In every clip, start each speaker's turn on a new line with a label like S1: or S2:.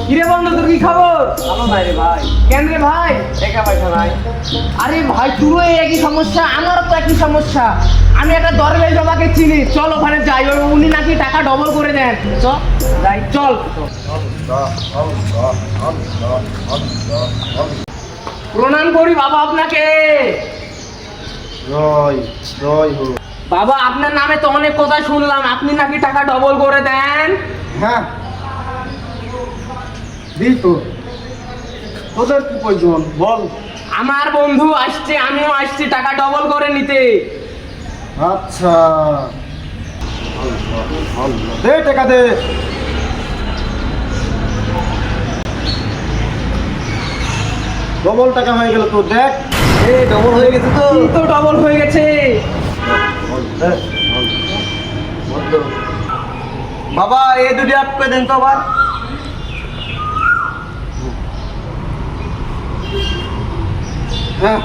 S1: কিরে বন্ধু, তোর কি খবর?
S2: ভালো নাই রে ভাই,
S1: কেন রে ভাই?
S2: টাকা পয়সা নাই।
S1: আরে ভাই, তোরও এই একই সমস্যা, আমারও তো একই সমস্যা। আমি একটা দরবেশ বাবাকে চিনি, চল ওখানে যাই। উনি নাকি টাকা ডবল করে দেন। চল যাই, চল। প্রণাম করি বাবা আপনাকে।
S2: জয় জয় হো।
S1: বাবা, আপনার নামে তো অনেক কথা শুনলাম, আপনি নাকি টাকা ডবল করে দেন।
S2: হ্যাঁ দিই তো, তোদের কি প্রয়োজন বল।
S1: আমার বন্ধু আসছে, আমিও আসছি টাকা ডবল করে নিতে।
S2: আচ্ছা দে টাকা দে। ডবল টাকা হয়ে গেল তো, দেখ ডবল হয়ে গেছে তো।
S1: কি তো ডবল হয়ে গেছে।
S2: বাবা এই দুটি আপ করে দেন তো আবার। হ্যাঁ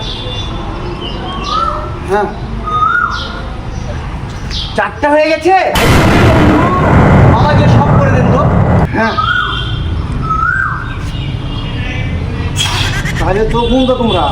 S2: হ্যাঁ,
S1: চারটা হয়ে গেছে।
S2: আমাকে সব করে দেন তো। হ্যাঁ তাহলে তো কোনটা তোমরা